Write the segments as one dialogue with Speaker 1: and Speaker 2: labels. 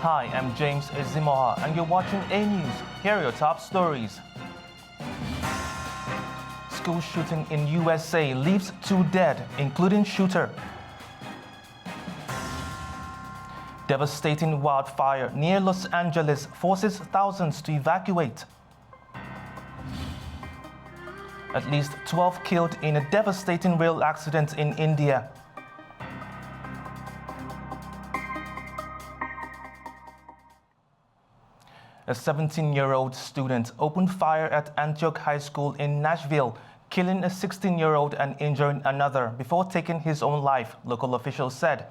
Speaker 1: Hi, I'm James Ezimoha, and you're watching A News. Here are your top stories. School shooting in USA leaves 2 dead, including shooter. Devastating wildfire near Los Angeles forces thousands to evacuate. At least 12 killed in a devastating rail accident in India. A 17-year-old student opened fire at Antioch High School in Nashville, killing a 16-year-old and injuring another before taking his own life, local officials said.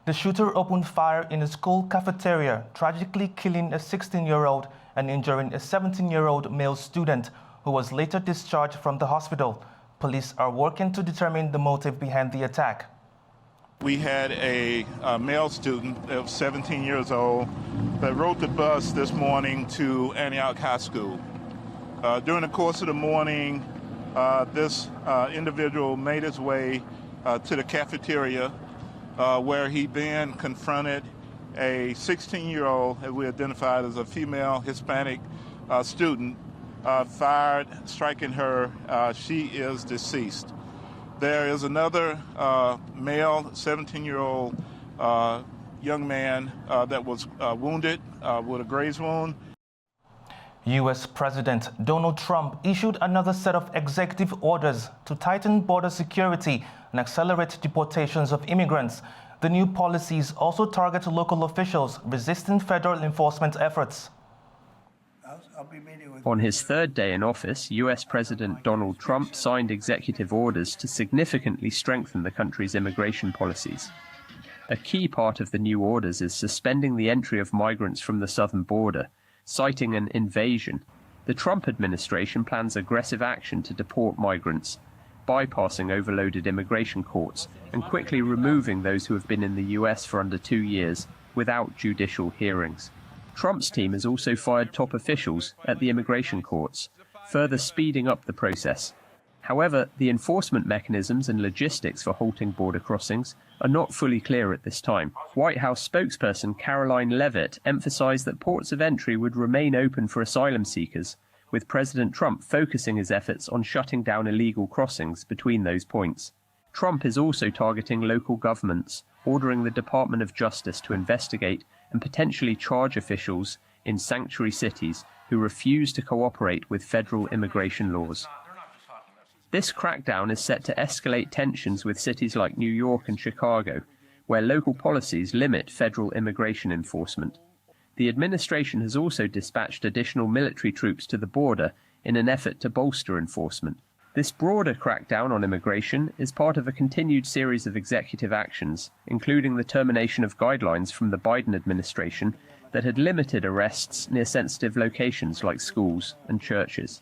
Speaker 1: The shooter opened fire in a school cafeteria, tragically killing a 16-year-old and injuring a 17-year-old male student who was later discharged from the hospital. Police are working to determine the motive behind the attack.
Speaker 2: We had a male student of 17 years old that rode the bus this morning to Antioch High School. During the course of the morning, this individual made his way to the cafeteria where he then confronted a 16-year-old, that we identified as a female Hispanic student, fired, striking her. She is deceased. There is another male, 17-year-old young man that was wounded with a graze wound.
Speaker 1: U.S. President Donald Trump issued another set of executive orders to tighten border security and accelerate deportations of immigrants. The new policies also target local officials resisting federal enforcement efforts.
Speaker 3: On his third day in office, U.S. President Donald Trump signed executive orders to significantly strengthen the country's immigration policies. A key part of the new orders is suspending the entry of migrants from the southern border, citing an invasion. The Trump administration plans aggressive action to deport migrants, bypassing overloaded immigration courts and quickly removing those who have been in the U.S. for under 2 years without judicial hearings. Trump's team has also fired top officials at the immigration courts, further speeding up the process. However, the enforcement mechanisms and logistics for halting border crossings are not fully clear at this time. White House spokesperson Caroline Leavitt emphasized that ports of entry would remain open for asylum seekers, with President Trump focusing his efforts on shutting down illegal crossings between those points. Trump is also targeting local governments, ordering the Department of Justice to investigate and potentially charge officials in sanctuary cities who refuse to cooperate with federal immigration laws. This crackdown is set to escalate tensions with cities like New York and Chicago, where local policies limit federal immigration enforcement. The administration has also dispatched additional military troops to the border in an effort to bolster enforcement. This broader crackdown on immigration is part of a continued series of executive actions, including the termination of guidelines from the Biden administration that had limited arrests near sensitive locations like schools and churches.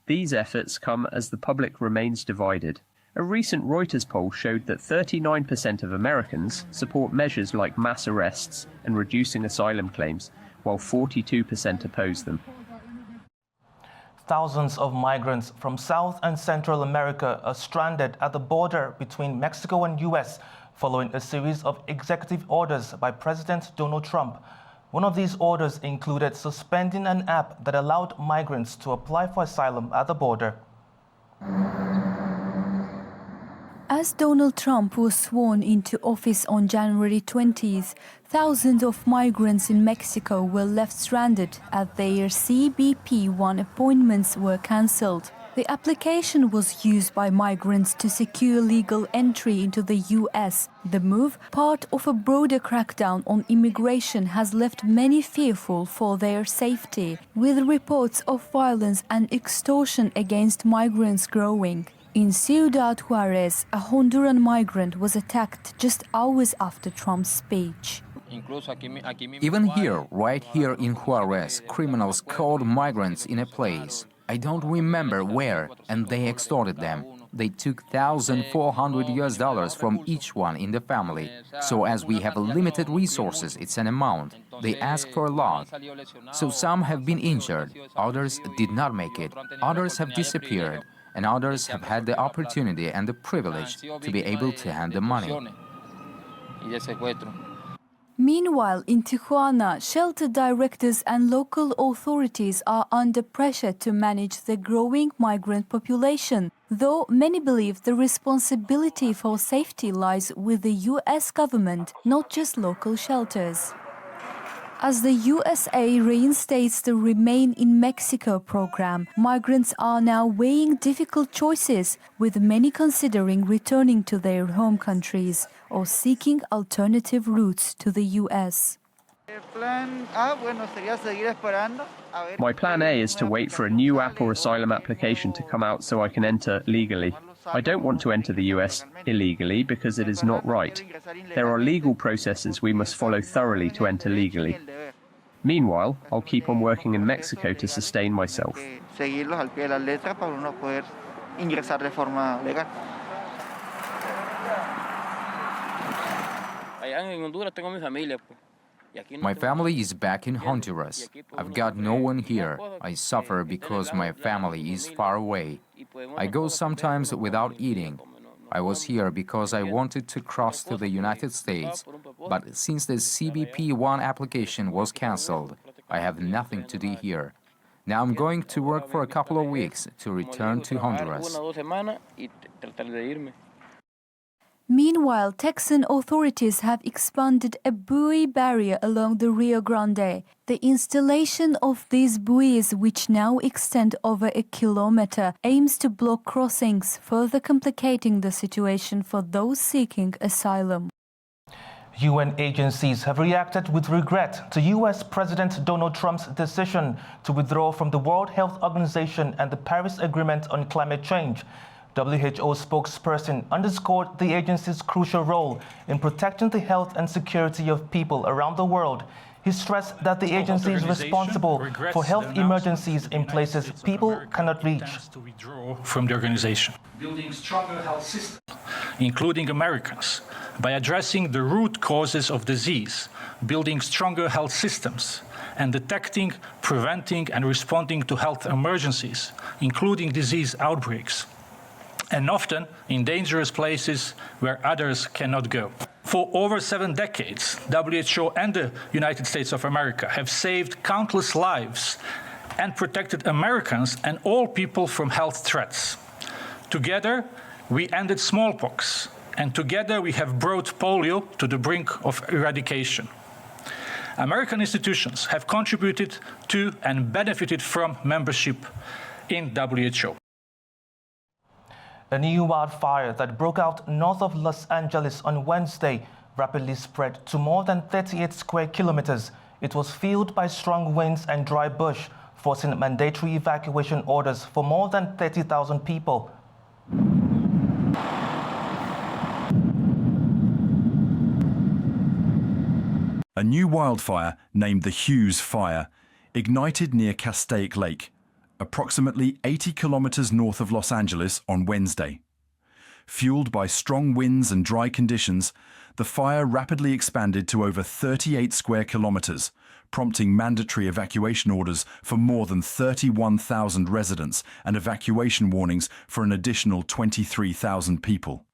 Speaker 3: These efforts come as the public remains divided. A recent Reuters poll showed that 39% of Americans support measures like mass arrests and reducing asylum claims, while 42% oppose them.
Speaker 1: Thousands of migrants from South and Central America are stranded at the border between Mexico and U.S. following a series of executive orders by President Donald Trump. One of these orders included suspending an app that allowed migrants to apply for asylum at the border.
Speaker 4: As Donald Trump was sworn into office on January 20th, thousands of migrants in Mexico were left stranded as their CBP-1 appointments were cancelled. The application was used by migrants to secure legal entry into the U.S. The move, part of a broader crackdown on immigration, has left many fearful for their safety, with reports of violence and extortion against migrants growing. In Ciudad Juarez, a Honduran migrant was attacked just hours after Trump's speech.
Speaker 5: Even here, right here in Juarez, criminals caught migrants in a place. I don't remember where, and they extorted them. They took $1,400 from each one in the family. So as we have limited resources, it's an amount. They ask for a lot. So some have been injured, others did not make it, others have disappeared, and others have had the opportunity and the privilege to be able to hand the money.
Speaker 4: Meanwhile, in Tijuana, shelter directors and local authorities are under pressure to manage the growing migrant population, though many believe the responsibility for safety lies with the US government, not just local shelters. As the USA reinstates the Remain in Mexico program, migrants are now weighing difficult choices, with many considering returning to their home countries or seeking alternative routes to the US.
Speaker 3: My plan A is to wait for a new app or asylum application to come out so I can enter legally. I don't want to enter the US illegally because it is not right. There are legal processes we must follow thoroughly to enter legally. Meanwhile, I'll keep on working in Mexico to sustain myself.
Speaker 5: My family is back in Honduras. I've got no one here. I suffer because my family is far away. I go sometimes without eating. I was here because I wanted to cross to the United States, but since the CBP-1 application was cancelled, I have nothing to do here. Now I'm going to work for a couple of weeks to return to Honduras.
Speaker 4: Meanwhile, Texan authorities have expanded a buoy barrier along the Rio Grande. The installation of these buoys, which now extend over a kilometer, aims to block crossings, further complicating the situation for those seeking asylum.
Speaker 1: UN agencies have reacted with regret to US President Donald Trump's decision to withdraw from the World Health Organization and the Paris Agreement on Climate Change. WHO spokesperson underscored the agency's crucial role in protecting the health and security of people around the world. He stressed that the agency is responsible for health emergencies in places people cannot reach.
Speaker 6: To withdraw from the organization. Building stronger health systems, including Americans, by addressing the root causes of disease, building stronger health systems, and detecting, preventing, and responding to health emergencies, including disease outbreaks, and often in dangerous places where others cannot go. For over 7 decades, WHO and the United States of America have saved countless lives and protected Americans and all people from health threats. Together, we ended smallpox, and together we have brought polio to the brink of eradication. American institutions have contributed to and benefited from membership in WHO.
Speaker 1: A new wildfire that broke out north of Los Angeles on Wednesday rapidly spread to more than 38 square kilometers. It was fueled by strong winds and dry bush, forcing mandatory evacuation orders for more than 30,000 people.
Speaker 7: A new wildfire named the Hughes Fire ignited near Castaic Lake, approximately 80 kilometers north of Los Angeles on Wednesday. Fueled by strong winds and dry conditions, the fire rapidly expanded to over 38 square kilometers, prompting mandatory evacuation orders for more than 31,000 residents and evacuation warnings for an additional 23,000 people.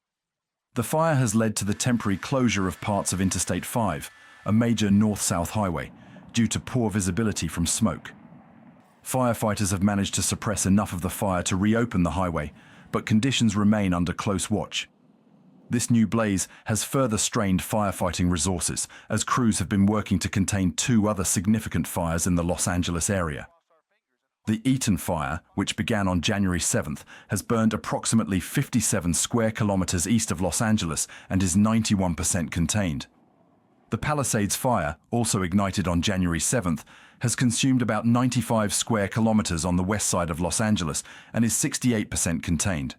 Speaker 7: The fire has led to the temporary closure of parts of Interstate 5, a major north-south highway, due to poor visibility from smoke. Firefighters have managed to suppress enough of the fire to reopen the highway, but conditions remain under close watch. This new blaze has further strained firefighting resources, as crews have been working to contain 2 other significant fires in the Los Angeles area. The Eaton fire, which began on January 7th, has burned approximately 57 square kilometers east of Los Angeles and is 91% contained. The Palisades fire, also ignited on January 7th, has consumed about 95 square kilometers on the west side of Los Angeles and is 68% contained.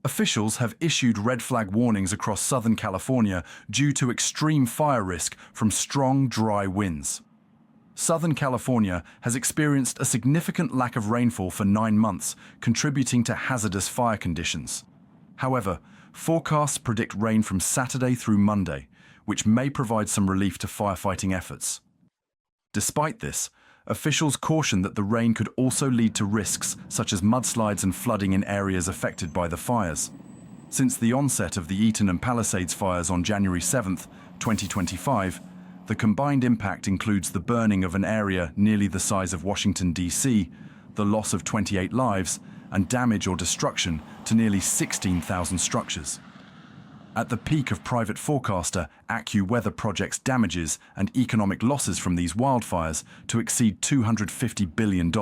Speaker 7: Officials have issued red flag warnings across Southern California due to extreme fire risk from strong, dry winds. Southern California has experienced a significant lack of rainfall for 9 months, contributing to hazardous fire conditions. However, forecasts predict rain from Saturday through Monday, which may provide some relief to firefighting efforts. Despite this, officials caution that the rain could also lead to risks such as mudslides and flooding in areas affected by the fires. Since the onset of the Eaton and Palisades fires on January 7, 2025, The combined impact includes the burning of an area nearly the size of Washington, D.C., the loss of 28 lives, and damage or destruction to nearly 16,000 structures. At the peak of private forecaster AccuWeather projects damages and economic losses from these wildfires to exceed $250 billion.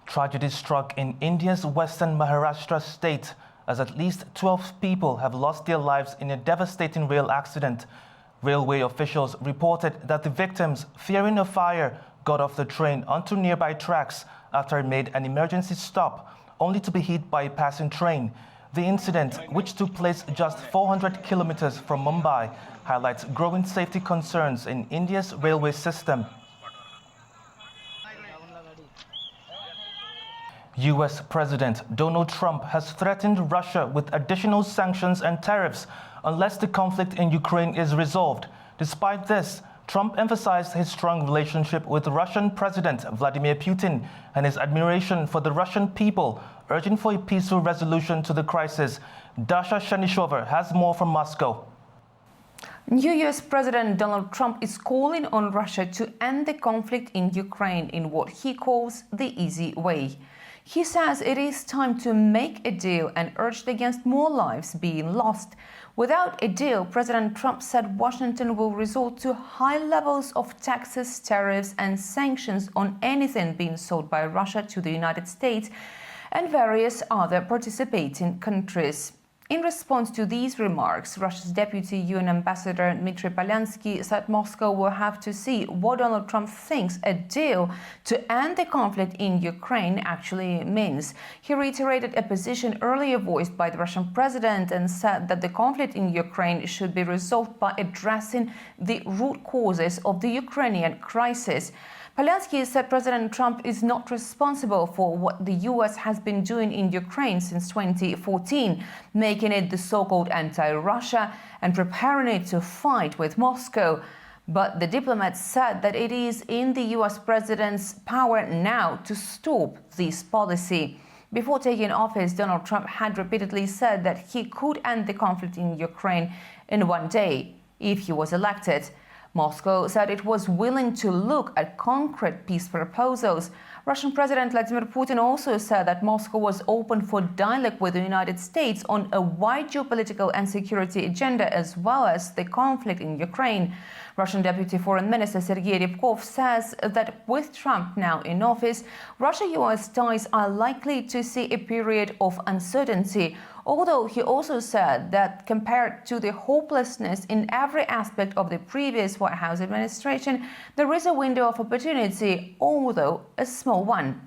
Speaker 1: Tragedy struck in India's western Maharashtra state as at least 12 people have lost their lives in a devastating rail accident. Railway officials reported that the victims, fearing a fire, got off the train onto nearby tracks after it made an emergency stop, only to be hit by a passing train. The incident, which took place just 400 kilometers from Mumbai, highlights growing safety concerns in India's railway system. US President Donald Trump has threatened Russia with additional sanctions and tariffs unless the conflict in Ukraine is resolved. Despite this, Trump emphasized his strong relationship with Russian President Vladimir Putin and his admiration for the Russian people, urging for a peaceful resolution to the crisis. Dasha Shanishova has more from Moscow.
Speaker 8: New US President Donald Trump is calling on Russia to end the conflict in Ukraine in what he calls the easy way. He says it is time to make a deal and urged against more lives being lost. Without a deal, President Trump said Washington will resort to high levels of taxes, tariffs, and sanctions on anything being sold by Russia to the United States and various other participating countries. In response to these remarks, Russia's deputy UN ambassador Dmitry Polyansky said Moscow will have to see what Donald Trump thinks a deal to end the conflict in Ukraine actually means. He reiterated a position earlier voiced by the Russian president and said that the conflict in Ukraine should be resolved by addressing the root causes of the Ukrainian crisis. Polyansky said President Trump is not responsible for what the US has been doing in Ukraine since 2014, making it the so-called anti-Russia and preparing it to fight with Moscow. But the diplomat said that it is in the US president's power now to stop this policy. Before taking office, Donald Trump had repeatedly said that he could end the conflict in Ukraine in one day if he was elected. Moscow said it was willing to look at concrete peace proposals. Russian President Vladimir Putin also said that Moscow was open for dialogue with the United States on a wide geopolitical and security agenda, as well as the conflict in Ukraine. Russian Deputy Foreign Minister Sergei Ryabkov says that with Trump now in office, Russia-US ties are likely to see a period of uncertainty, although he also said that compared to the hopelessness in every aspect of the previous White House administration, there is a window of opportunity, although a small one.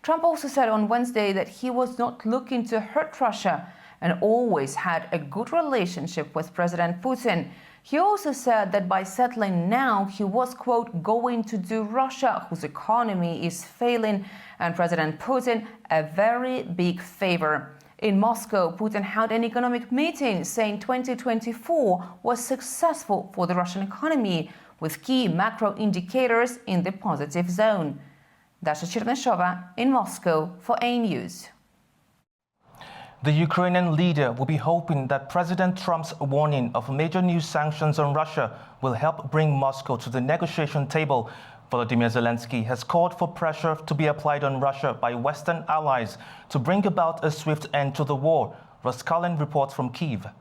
Speaker 8: Trump also said on Wednesday that he was not looking to hurt Russia and always had a good relationship with President Putin. He also said that by settling now, he was, quote, going to do Russia, whose economy is failing, and President Putin a very big favor. In Moscow, Putin held an economic meeting saying 2024 was successful for the Russian economy, with key macro indicators in the positive zone. Dasha Cherneshova in Moscow for A News.
Speaker 1: The Ukrainian leader will be hoping that President Trump's warning of major new sanctions on Russia will help bring Moscow to the negotiation table. Volodymyr Zelensky has called for pressure to be applied on Russia by Western allies to bring about a swift end to the war. Roskalin reports from Kyiv.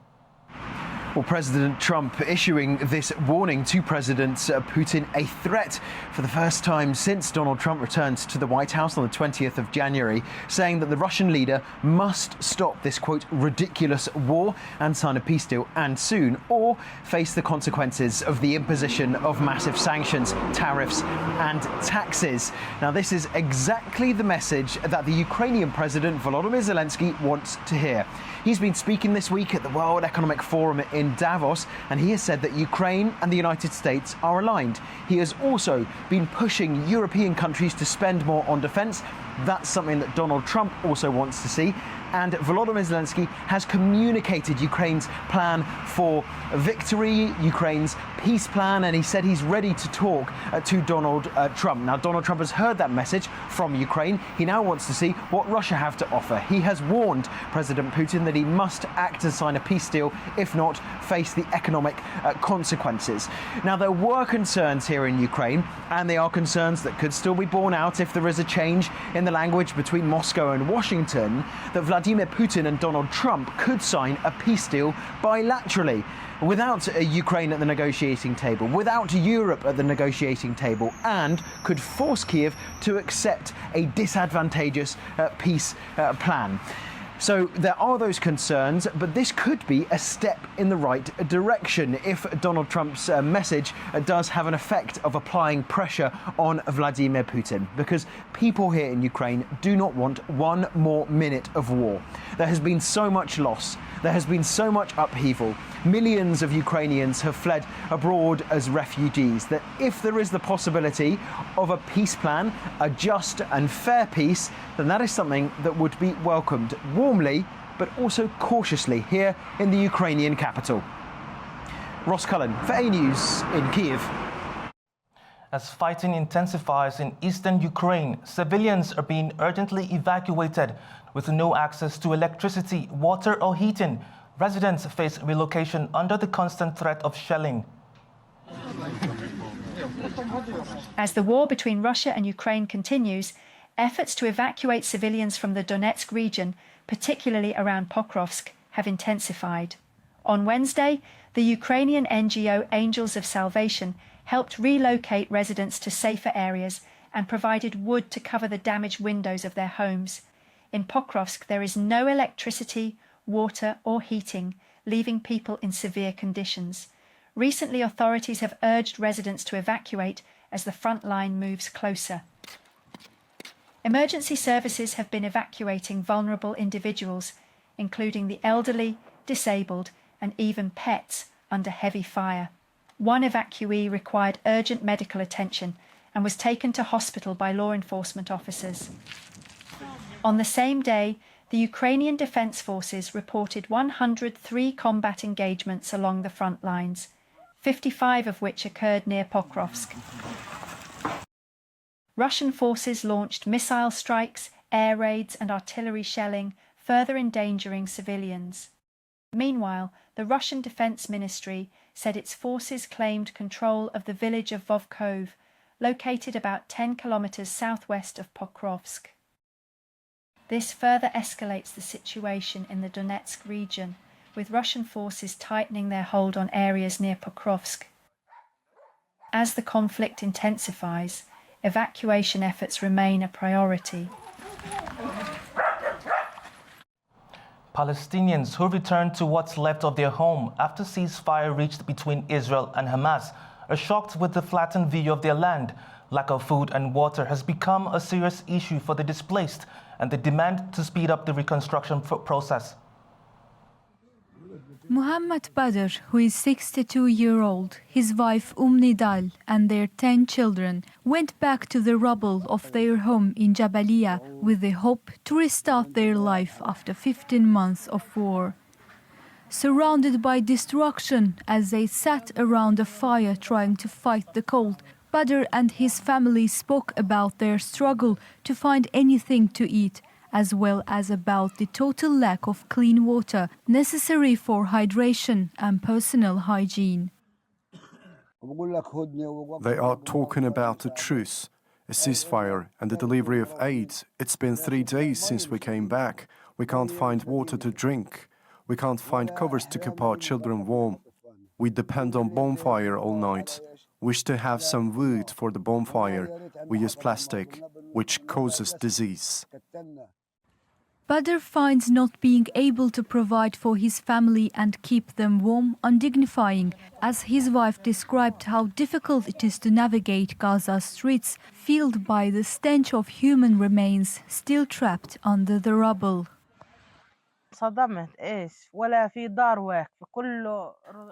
Speaker 9: Well, President Trump issuing this warning to President Putin, a threat for the first time since Donald Trump returned to the White House on the 20th of January, saying that the Russian leader must stop this, quote, ridiculous war and sign a peace deal, and soon, or face the consequences of the imposition of massive sanctions, tariffs and taxes. Now, this is exactly the message that the Ukrainian President Volodymyr Zelensky wants to hear. He's been speaking this week at the World Economic Forum in Davos, and he has said that Ukraine and the United States are aligned. He has also been pushing European countries to spend more on defence. That's something that Donald Trump also wants to see. and Volodymyr Zelensky has communicated Ukraine's plan for victory, Ukraine's peace plan, and he said he's ready to talk to Donald Trump. Now, Donald Trump has heard that message from Ukraine. He now wants to see what Russia have to offer. He has warned President Putin that he must act and sign a peace deal, if not face the economic consequences. Now, there were concerns here in Ukraine, and they are concerns that could still be borne out if there is a change in the language between Moscow and Washington, that Vladimir Putin and Donald Trump could sign a peace deal bilaterally, without Ukraine at the negotiating table, without Europe at the negotiating table, and could force Kiev to accept a disadvantageous peace plan. So there are those concerns, but this could be a step in the right direction if Donald Trump's message does have an effect of applying pressure on Vladimir Putin, because people here in Ukraine do not want one more minute of war. There has been so much loss. There has been so much upheaval. Millions of Ukrainians have fled abroad as refugees, that if there is the possibility of a peace plan, a just and fair peace, then that is something that would be welcomed warmly, but also cautiously here in the Ukrainian capital. Ross Cullen for A News in Kiev.
Speaker 1: As fighting intensifies in eastern Ukraine, civilians are being urgently evacuated with no access to electricity, water or heating. Residents face relocation under the constant threat of shelling.
Speaker 10: As the war between Russia and Ukraine continues, efforts to evacuate civilians from the Donetsk region, particularly around Pokrovsk, have intensified. On Wednesday, the Ukrainian NGO Angels of Salvation helped relocate residents to safer areas and provided wood to cover the damaged windows of their homes. In Pokrovsk, there is no electricity, water or heating, leaving people in severe conditions. Recently, authorities have urged residents to evacuate as the front line moves closer. Emergency services have been evacuating vulnerable individuals, including the elderly, disabled, and even pets, under heavy fire. One evacuee required urgent medical attention and was taken to hospital by law enforcement officers. On the same day, the Ukrainian Defence Forces reported 103 combat engagements along the front lines, 55 of which occurred near Pokrovsk. Russian forces launched missile strikes, air raids and artillery shelling, further endangering civilians. Meanwhile, the Russian Defence Ministry said its forces claimed control of the village of Vovkov, located about 10 kilometers southwest of Pokrovsk. This further escalates the situation in the Donetsk region, with Russian forces tightening their hold on areas near Pokrovsk. As the conflict intensifies, evacuation efforts remain a priority.
Speaker 1: Palestinians who returned to what's left of their home after ceasefire reached between Israel and Hamas are shocked with the flattened view of their land. Lack of food and water has become a serious issue for the displaced, and they demand to speed up the reconstruction process.
Speaker 4: Muhammad Badr, who is 62-year-old, his wife Nidal and their 10 children went back to the rubble of their home in Jabalia with the hope to restart their life after 15 months of war. Surrounded by destruction as they sat around a fire trying to fight the cold, Badr and his family spoke about their struggle to find anything to eat, as well as about the total lack of clean water necessary for hydration and personal hygiene.
Speaker 11: They are talking about a truce, a ceasefire and the delivery of aid. It's been 3 days since we came back. We can't find water to drink. We can't find covers to keep our children warm. We depend on bonfire all night. Wish to have some wood for the bonfire. We use plastic, which causes disease.
Speaker 4: Badr finds not being able to provide for his family and keep them warm undignifying, as his wife described how difficult it is to navigate Gaza streets filled by the stench of human remains still trapped under the rubble.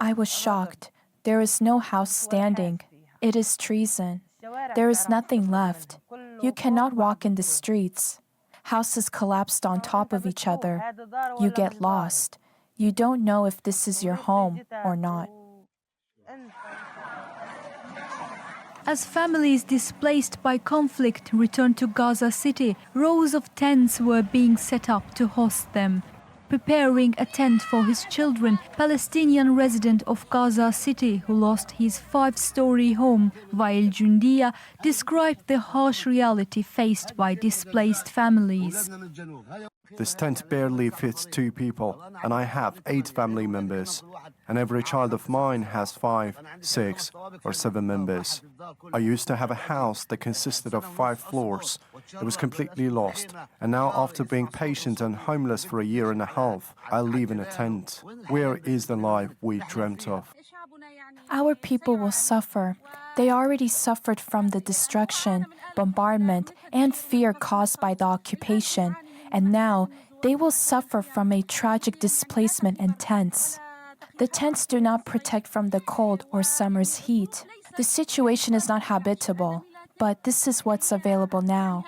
Speaker 12: I was shocked. There is no house standing. It is treason. There is nothing left. You cannot walk in the streets. Houses collapsed on top of each other. You get lost. You don't know if this is your home or not.
Speaker 4: As families displaced by conflict returned to Gaza City, rows of tents were being set up to host them. Preparing a tent for his children, Palestinian resident of Gaza City who lost his 5-story home, Wael Jundia, described the harsh reality faced by displaced families.
Speaker 11: This tent barely fits 2 people, and I have 8 family members. And every child of mine has 5, 6, or 7 members. I used to have a house that consisted of 5 floors. It was completely lost. And now, after being patient and homeless for a year and a half, I live in a tent. Where is the life we dreamt of?
Speaker 12: Our people will suffer. They already suffered from the destruction, bombardment, and fear caused by the occupation. And now, they will suffer from a tragic displacement in tents. The tents do not protect from the cold or summer's heat. The situation is not habitable, but this is what's available now.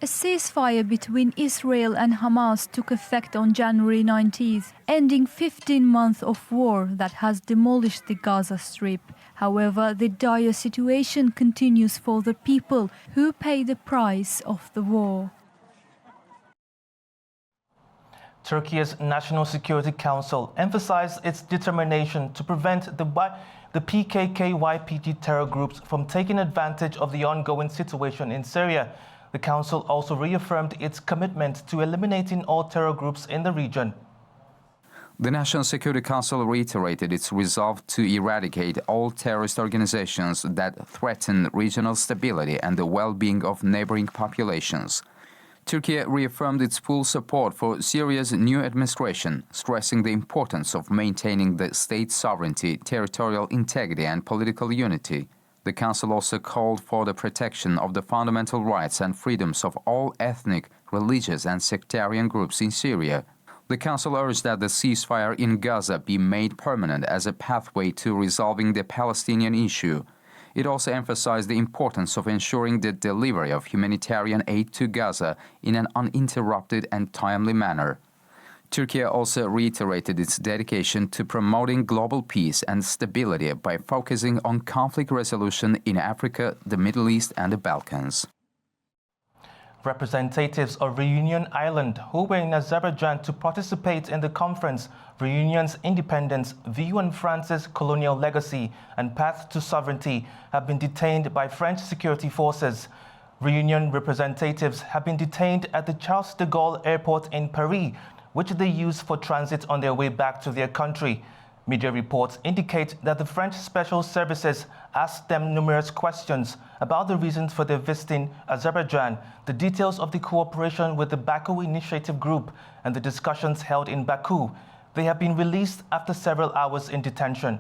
Speaker 4: A ceasefire between Israel and Hamas took effect on January 19th, ending 15 months of war that has demolished the Gaza Strip. However, the dire situation continues for the people who pay the price of the war.
Speaker 1: Turkey's National Security Council emphasized its determination to prevent the PKK-YPG terror groups from taking advantage of the ongoing situation in Syria. The council also reaffirmed its commitment to eliminating all terror groups in the region.
Speaker 5: The National Security Council reiterated its resolve to eradicate all terrorist organizations that threaten regional stability and the well-being of neighboring populations. Turkey reaffirmed its full support for Syria's new administration, stressing the importance of maintaining the state's sovereignty, territorial integrity, and political unity. The Council also called for the protection of the fundamental rights and freedoms of all ethnic, religious, and sectarian groups in Syria. The Council urged that the ceasefire in Gaza be made permanent as a pathway to resolving the Palestinian issue. It also emphasized the importance of ensuring the delivery of humanitarian aid to Gaza in an uninterrupted and timely manner. Turkey also reiterated its dedication to promoting global peace and stability by focusing on conflict resolution in Africa, the Middle East, and the Balkans.
Speaker 1: Representatives of Reunion Island who were in Azerbaijan to participate in the conference Reunion's Independence, View on France's Colonial Legacy and Path to Sovereignty have been detained by French security forces. Reunion representatives have been detained at the Charles de Gaulle Airport in Paris, which they use for transit on their way back to their country. Media reports indicate that the French Special Services asked them numerous questions about the reasons for their visiting Azerbaijan, the details of the cooperation with the Baku Initiative Group, and the discussions held in Baku. They have been released after several hours in detention.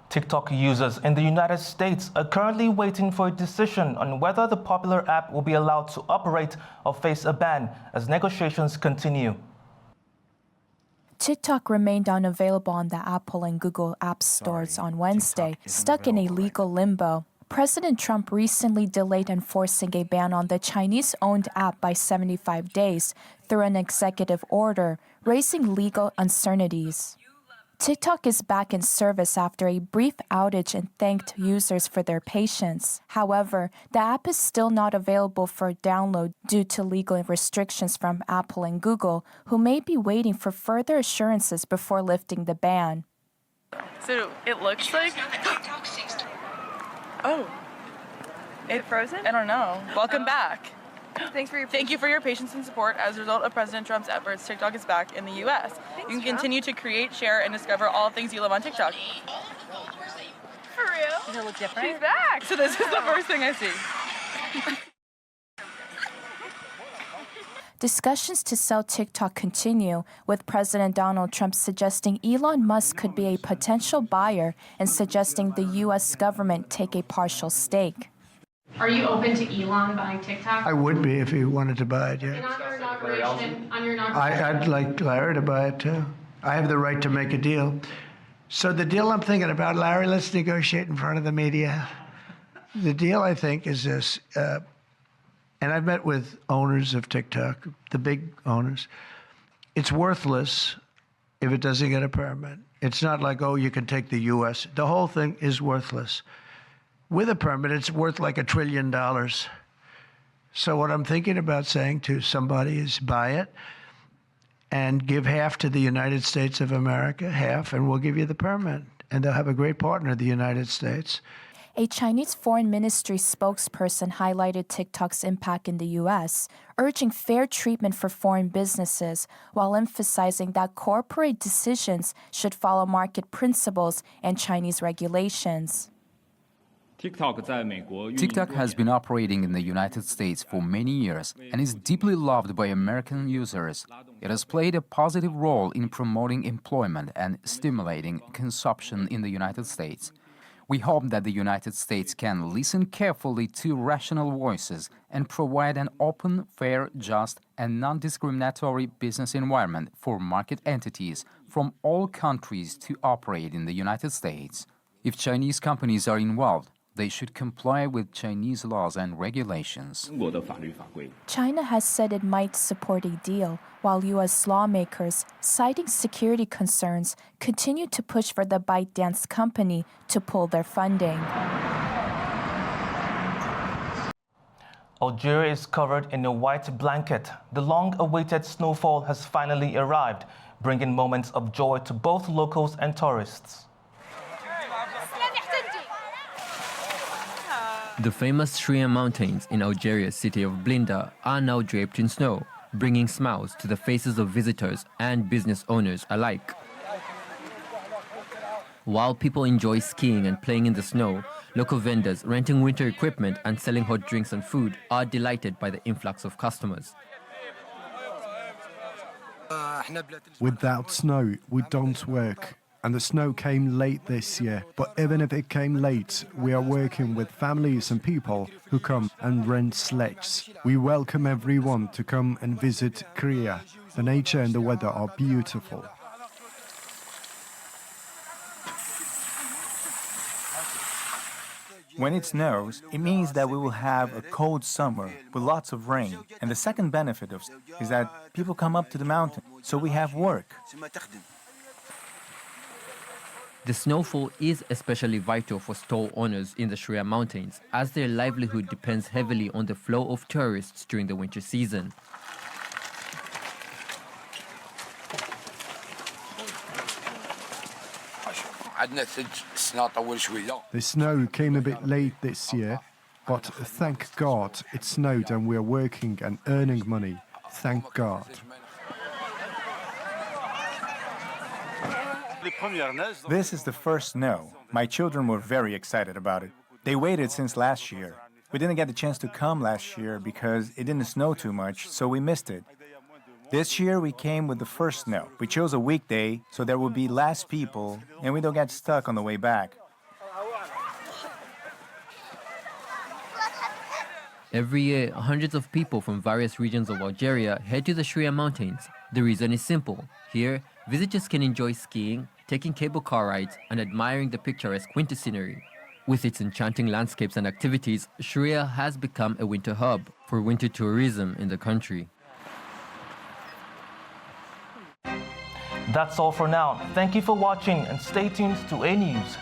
Speaker 1: TikTok users in the United States are currently waiting for a decision on whether the popular app will be allowed to operate or face a ban as negotiations continue.
Speaker 12: TikTok remained unavailable on the Apple and Google app stores on Wednesday, stuck in a legal limbo. President Trump recently delayed enforcing a ban on the Chinese-owned app by 75 days through an executive order, raising legal uncertainties. TikTok is back in service after a brief outage and thanked users for their patience. However, the app is still not available for download due to legal restrictions from Apple and Google, who may be waiting for further assurances before lifting the ban.
Speaker 13: So it looks like... Oh. It frozen? I don't know. Welcome back. Thank you for your patience and support. As a result of President Trump's efforts, TikTok is back in the U.S. You can continue to create, share, and discover all things you love on TikTok. For real? Does it look different? She's back! So this is the first thing I see.
Speaker 12: Discussions to sell TikTok continue, with President Donald Trump suggesting Elon Musk could be a potential buyer and suggesting the U.S. government take a partial stake.
Speaker 14: Are you open to Elon buying TikTok?
Speaker 15: I would be if he wanted to buy it, yeah.
Speaker 14: And on your inauguration,
Speaker 15: I'd like Larry to buy it too. I have the right to make a deal. So the deal I'm thinking about, Larry, let's negotiate in front of the media. The deal, I think, is this. and I've met with owners of TikTok, the big owners. It's worthless if it doesn't get a permit. It's not like, oh, you can take the U.S. The whole thing is worthless. With a permit, it's worth like $1 trillion. So what I'm thinking about saying to somebody is buy it and give half to the United States of America, half, and we'll give you the permit. And they'll have a great partner, the United States.
Speaker 12: A Chinese foreign ministry spokesperson highlighted TikTok's impact in the U.S., urging fair treatment for foreign businesses while emphasizing that corporate decisions should follow market principles and Chinese regulations.
Speaker 5: TikTok has been operating in the United States for many years and is deeply loved by American users. It has played a positive role in promoting employment and stimulating consumption in the United States. We hope that the United States can listen carefully to rational voices and provide an open, fair, just, and non-discriminatory business environment for market entities from all countries to operate in the United States. If Chinese companies are involved, they should comply with Chinese laws and regulations.
Speaker 12: China has said it might support a deal, while U.S. lawmakers, citing security concerns, continue to push for the ByteDance company to pull their funding.
Speaker 1: Algeria is covered in a white blanket. The long-awaited snowfall has finally arrived, bringing moments of joy to both locals and tourists.
Speaker 16: The famous Shria Mountains in Algeria's city of Blinda are now draped in snow, bringing smiles to the faces of visitors and business owners alike. While people enjoy skiing and playing in the snow, local vendors renting winter equipment and selling hot drinks and food are delighted by the influx of customers.
Speaker 11: Without snow, we don't work. And the snow came late this year. But even if it came late, we are working with families and people who come and rent sleds. We welcome everyone to come and visit Korea. The nature and the weather are beautiful.
Speaker 17: When it snows, it means that we will have a cold summer with lots of rain. And the second benefit is that people come up to the mountain, so we have work.
Speaker 16: The snowfall is especially vital for stall owners in the Shria Mountains, as their livelihood depends heavily on the flow of tourists during the winter season.
Speaker 11: The snow came a bit late this year, but thank God it snowed and we're working and earning money. Thank God.
Speaker 17: This is the first snow. My children were very excited about it. They waited since last year. We didn't get the chance to come last year because it didn't snow too much, so we missed it. This year we came with the first snow. We chose a weekday so there would be less people and we don't get stuck on the way back.
Speaker 16: Every year, hundreds of people from various regions of Algeria head to the Shria Mountains. The reason is simple. Here, visitors can enjoy skiing, taking cable car rides, and admiring the picturesque winter scenery. With its enchanting landscapes and activities, Shria has become a winter hub for winter tourism in the country.
Speaker 1: That's all for now. Thank you for watching and stay tuned to A News.